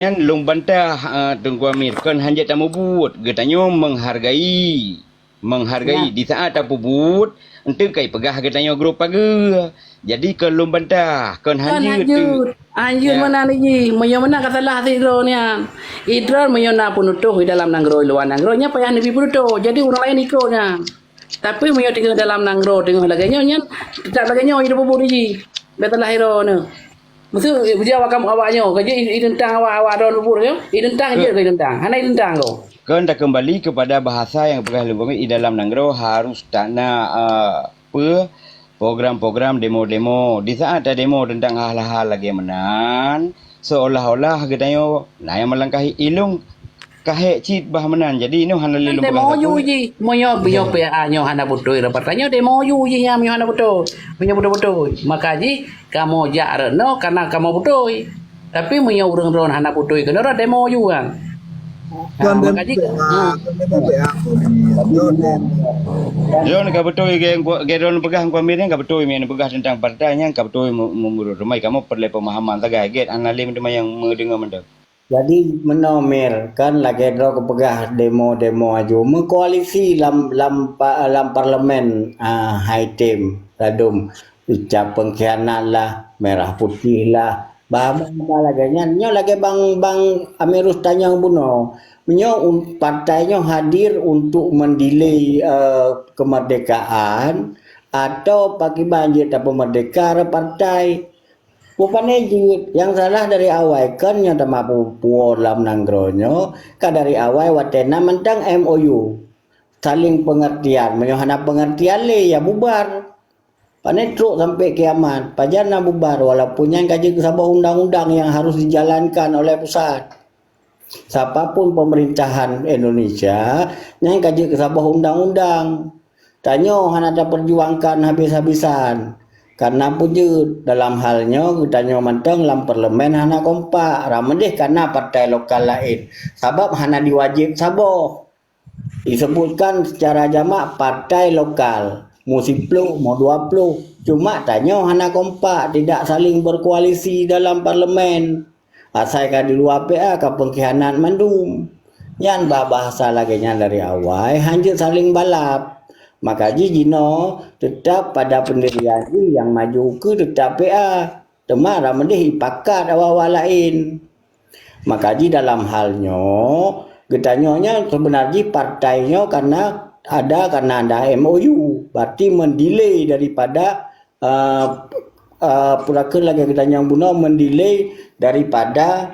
Yang long bantah Tengku Amir kan hanjat tamu but getanyo menghargai di saat tapu but ente kai pegah getanyo grup paga jadi ke long bantah kan hanjut tu Anjir mana ni? Mayo mana kata lah hidro ni an. Hidro mayo na punutuh di dalam nanggro luar nanggronya payah nabi punutuh. Jadi orang lain ikutnya. Tapi mayo tinggal dalam nanggro tengok laganya nya tak laganya hidup bubur ni. Betul lah hidro ni. Maksud dia awaknya kerja identang awak don bubur ya. Identang je ke identang. Hana identang kau. kan tak kembali kepada bahasa yang pegah lembut di dalam nanggro harus tanah program-program demo-demo di saat ada demo tentang hal-hal lagi menan seolah-olah getanyo nah yang melangkahi ilung kahek cit bah menan jadi ini hana lelum Demo yu ji, moyo biyo pe anyo hana putoi dapat tanya demo yu ji yang hana putoi. Punya putoi. Maka ji kamu jar no karena kamu putoi. Tapi moyo urang-urang hana putoi kenapa demo yu kan. Maka ji John ka betul ke don pegah ku Amir ka betul men pegah tentang partainya ka betul mengurus rumai kamu perlu pemahaman tagai get analim yang mendengar mendak. Jadi menomer kan lagi dro kepegah demo-demo aju mengkoalisi lam parlemen high team radum ucap pengkhianat lah merah putih lah bah laganya nyo lagi bang Amirus tanya buno nyo partainya hadir untuk mendelay kemerdekaan atau pakai banjir tak merdeka partai. Rupanya yang salah dari awal kan yang tak mampu puas dalam nanggronyo kan dari awal watena mentang MOU saling pengertian menyohana pengertian le ya bubar panen truk sampai kiamat pajana bubar walaupun yang kaji sebuah undang-undang yang harus dijalankan oleh pusat siapapun pemerintahan Indonesia yang kaji sebuah undang-undang tanyo hana ada perjuangkan habis-habisan karena punya dalam halnya kita manteng dalam parlemen hana kompak ramedeh karena partai lokal lain sebab hana diwajib sabo disebutkan secara jamak partai lokal mau 10 mau 20 cuma tanya hana kompak tidak saling berkoalisi dalam parlemen asalkan di luar PA ke pengkhianat mandum yang bahasa laginya dari awal hanya saling balap. Maka Jino tetap pada pendirian yang maju ke tetap PA. Temah ramedih ipakat awal-awal lain. Maka dalam halnya getanyonya sebenarnya partainya karena ada MOU. Berarti mendelay daripada pulakan lagi getanya buno mendelay daripada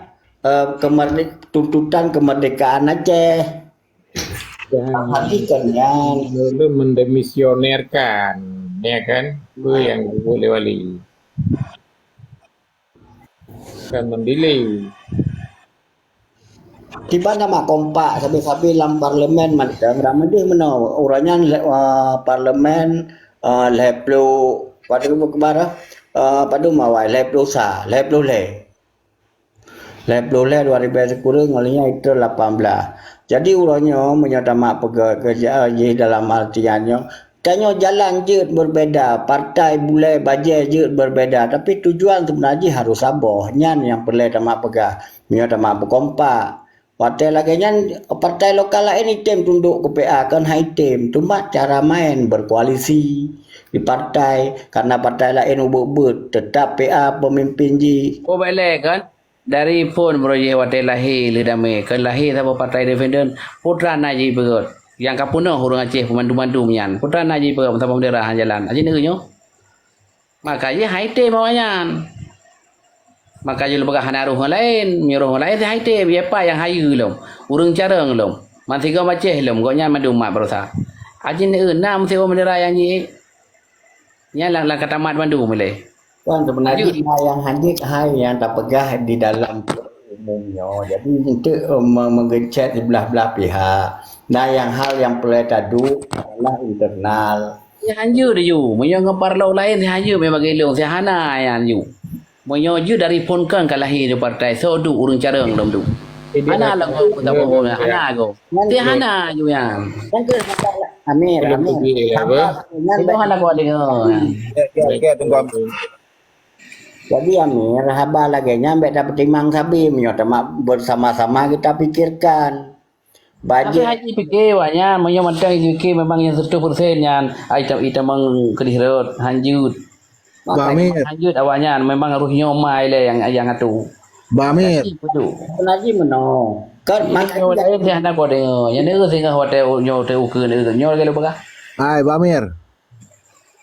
tuntutan kemerdekaan Aceh. Perhatikannya belum mendemisionerkan ya kan itu yang boleh wali kan mendelay tiba nama kompak sampai dalam parlemen macam ramai meno orangnya parlemen leplo pada kebara pada mawai leplo sa leplo le 2010 ngalinya itu 18 jadi urangnya menyatamak kerja dalam artiannya tanya jalan je berbeza partai boleh bajet je berbeza tapi tujuan sebenarnya harus sabar nyan yang perlu tamak pegah menyatamak berkompak partai laginya partai lokal lain item tunduk ke PA kan high team cuma cara main berkoalisi di partai karena partai lain ubut tetap PA pemimpin ji oh balik kan dari pun proyek watai lahir le damai ke lahir sama partai defender putra naji begot yang kapuno hurung Aceh pemandu-mandu mian putra naji begot sama bendera jalan aja negernyo makanya haite mawanya makanya lu bagah naruh lain nyuruh lain haite apa yang hayu lom urung careng lom masih kau Aceh lom gonya mandu mak berusaha aja nam sewa bendera yang ni nyala kata mat mandu mulai kan sebenarnya yang hadir yang tak pegah di dalam umumnya jadi untuk menggencet di belah-belah pihak nah yang hal yang perlu tadu adalah internal ya hanju dia you menyo ngeparlau lain dia hanju memang gelong saya hana yang you menyo you dari pun kan kalahir di partai so du urung careng dom du hana lah go tak bohong hana go dia hana you yang kan ke Amir itu hana go dia tunggu Jadi Amir, haba lagi nyampe dapat timang sabi, mak bersama-sama kita pikirkan. Tapi Budget haji fikir wanya, menyo madang fikir memang yang 100% yan. Item meng kedihret hanjut. Ba Amir, Hanjut awaknya memang harus nyomai le yang atu. Ba Amir. Betul. lagi meno. Kan Nyo makanya dah dia nak kau dengar. Yang ni sehingga hotel nyo hotel ukur ni. Nyo lagi lupa. Hai Ba Amir.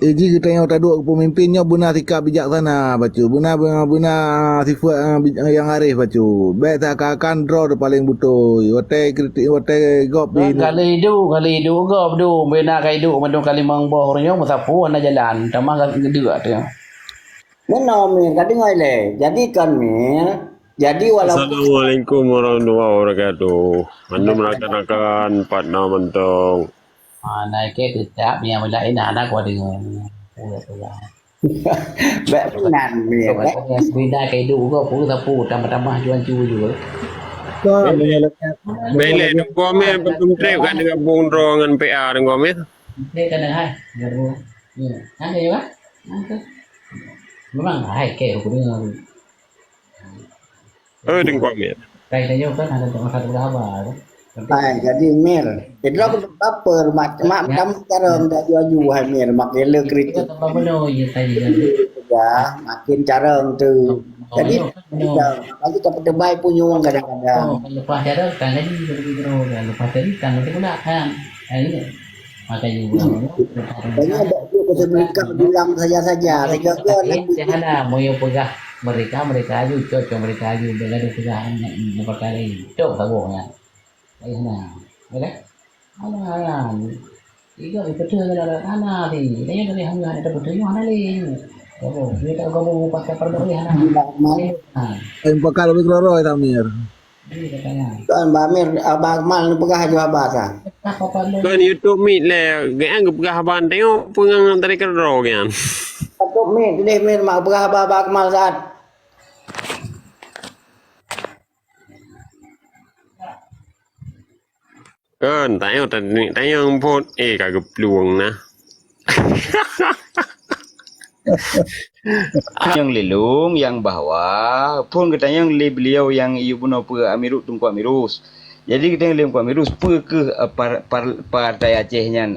Iji kita yang taduk pemimpinnya benar sikap bijaksana bacu. Benar sifat yang arif bacu. Baik tak akan draw dia paling betul. Hotel kritik hotel gop di. Kali itu gop tu. Bena kali itu mandung kali mangboh orangnya musafu nak jalan. Tamang kedua tu. meno Mir, kadi ngai le. Jadi kan Mir, jadi walaupun Assalamualaikum warahmatullahi wabarakatuh. Anda melaksanakan partner mentong. Naik ke tetap yang lain anak kau dengar. benar Mir. Benda kayak itu kau pun sapu tambah-tambah jual juga. Bele ni komen betul trip kan dengan bung dengan PA dengan komen. Dia kan hai. Ada juga. Memang hai ke aku dengar. Dengan komen. Kayak tanya kan ada masalah berapa. Jadi Mir, itu aku baper mak sekarang dah jual hai Mir, makin le kritik Tambah benar je tadi. ya, makin carang tu. Jadi lagi tak berdebai punya orang kadang-kadang. Lepas ada kan lagi lepas tadi kan nanti pula kan. Ini makanya Banyak ada tu mereka bilang saja sehingga Janganlah mau pegah mereka aju cocok mereka aju dengan pegahan yang perkara ini. Cok tabungnya. Nah, okey. Alah. Iga betul ada anak ni. Dia dari hang ada betul yang anak ni. Oh, dia tak gabung pakai perda ni anak. Yang pakal lebih keloro itu Amir. Ini katanya. kan Mbak Mir abang mal ni pegah aja bahasa. Apa perlu? Kan YouTube meet le. Gan gepegah ban tengok pengang dari kedro kan. Satu Mir, ini Mir mak pegah abang mal saat. Kan tanya pun kagak peluang nah. Yang lelung yang bahwa pun katanya yang beliau yang iu puno pe Amirut tungku Amirus. Jadi kita yang lem Amirus pe ke partai Acehnya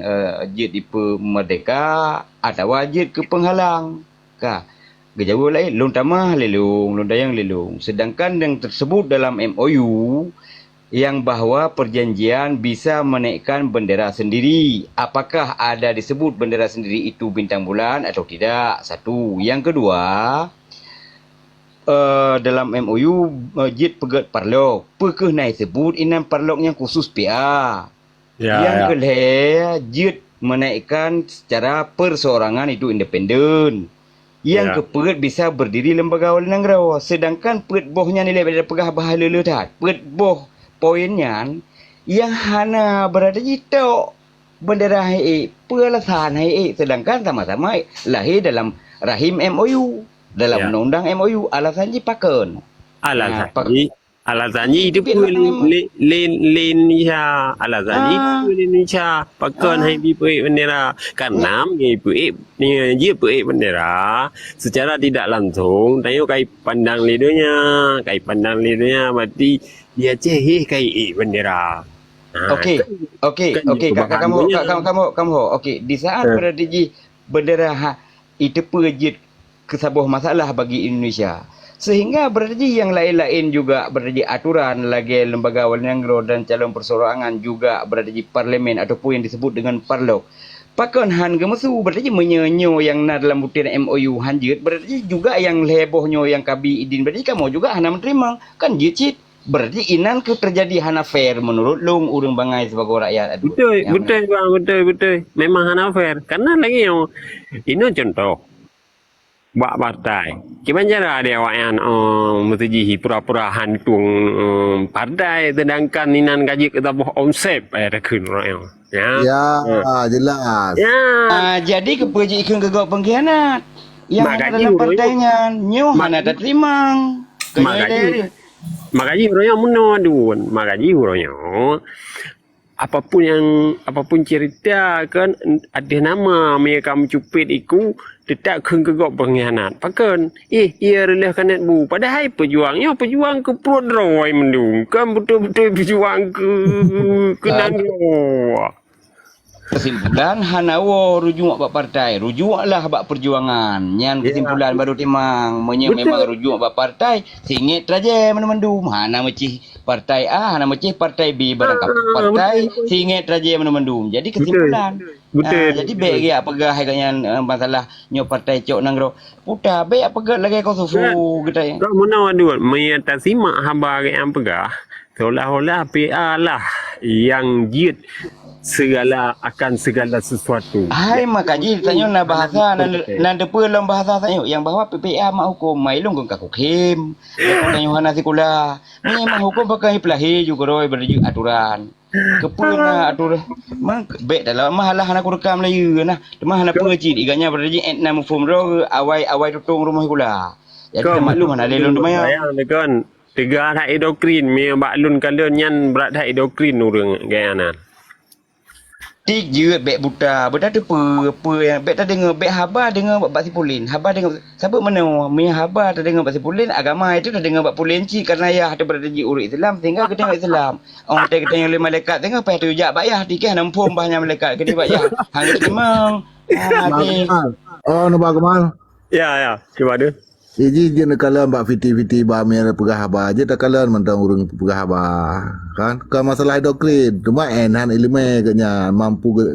jid di pe merdeka atau wajib ke penghalang. Ka. Gejauh lain lung tamah lelung, lung dayang lelung. Sedangkan yang tersebut dalam MOU yang bahwa perjanjian bisa menaikkan bendera sendiri. Apakah ada disebut bendera sendiri itu bintang bulan atau tidak? Satu. Yang kedua, dalam MOU jid pegat parlok. Pekeh naik sebut inam parloknya khusus PA. Yang kedua, jid menaikkan secara perseorangan itu independen. Yang kepegat bisa berdiri lembaga walenang rawa. Sedangkan pegat bohnya nilai pada pegah bahala letat. Pegat boh poinnya yang hana berada di tok bendera HE peralasan HE sedangkan sama-sama lahir dalam rahim MOU dalam undang-undang MOU alasannya paken alasannya itu Indonesia alasannya itu Indonesia paken hai PE bendera karena PE ni PE bendera secara tidak langsung tengok kai pandang lidahnya berarti dia cehih kai bendera. Okey. Kamu. Okey, di saat berada di bendera itu pejit ke sebuah masalah bagi Indonesia. Sehingga berada yang lain-lain juga berada di aturan lagi lembaga walenang dan calon perseorangan juga berada di parlimen ataupun yang disebut dengan parlok. Pakon han gemesu berarti menyenyo yang na dalam butiran MOU hanjut berarti juga yang lebohnya yang kabi idin berarti kamu juga hana menerima kan jicit. Berarti inan ke terjadi hana fair menurut lung urang bangai sebagai rakyat. Betul bang, betul. Memang hana fair. Karena lagi yang ini contoh buat partai. Gimana cara dia awak yang mesti pura-pura hantung partai sedangkan inan gaji kita boh omsep ada kun orang. Ya, jelas. Jadi kepuji ikan gegok pengkhianat. Yang ada dalam partainya nyu hana terima. Makanya huranya menodun. Makanya huranya apapun cerita kan ada nama mereka mencupit iku tetap kegok pengkhianat. Pakan ia relih kanet bu. Padahal pejuang ke perut roy mendung. Kan betul-betul berjuang ke nangro. Kesimpulan hanawo rujuk bak partai, rujuklah bak perjuangan. Nyan kesimpulan baru timang, memang rujuk bak partai, singit raja mendum. Hana mecih partai A, hana mecih partai B barang partai, singit raja mendum. Jadi kesimpulan. Betul. Jadi baik ya pegah dengan masalah nyo partai cok nangro. Puta baik pegah lagi kau sufu kita. Kau mana dua mengatasi mak hamba yang pegah. Seolah-olah PA lah yang jid akan segala sesuatu. Hai makaji tanya na bahasa nan depa dalam bahasa tanya yang bahwa PPA mak hukum mai long kong kakukim. Tanya hana sikula. Memang hukum pakai pelahi juga roy berju aturan. Kepuna aturan. Mang bet dalam mahalah hana kurekam lah you nah. Demah hana pengaji iganya berji etna mufum ro awai tutung rumah kula. Jadi maklum hana lelon demaya. Kan tiga hak endokrin me baklun kalian nyan berat hak endokrin urang gayana. Tik je bek buta. Buta tu apa yang bek tak dengar bek haba dengar bak sipulin. Haba dengar sabut mana mi haba tak dengar bak sipulin agama itu tak dengar bak pulin ci kerana ya ada berada di urut Islam tinggal ke tengok Islam. Orang tak tengok oleh malaikat tengok apa tu jak bayah dikah nampum bahnya malaikat ke bayah. Hang memang. Oh, nampak kemal. Ya, cuba ada. Iji je nak kalah mbak fiti ba mer pegah haba je tak kalah mentang urang pegah haba kan ke masalah endokrin cuma enhan ilmu kenya mampu ke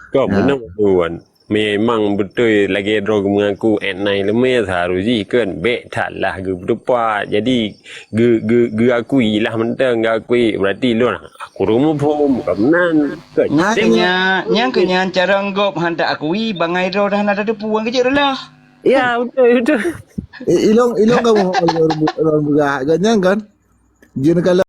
Kau mana tuan memang betul lagi drog mengaku N9 lemah seharusnya kan bet taklah ge berdepa jadi ge akui lah mentang ge akui berarti lu aku rumah pun kemenan Nyang kenya cara ngop handak akui bangai ro dah ada puang kecil lah. ya betul ilong kamu orang pegah kan je nak kalah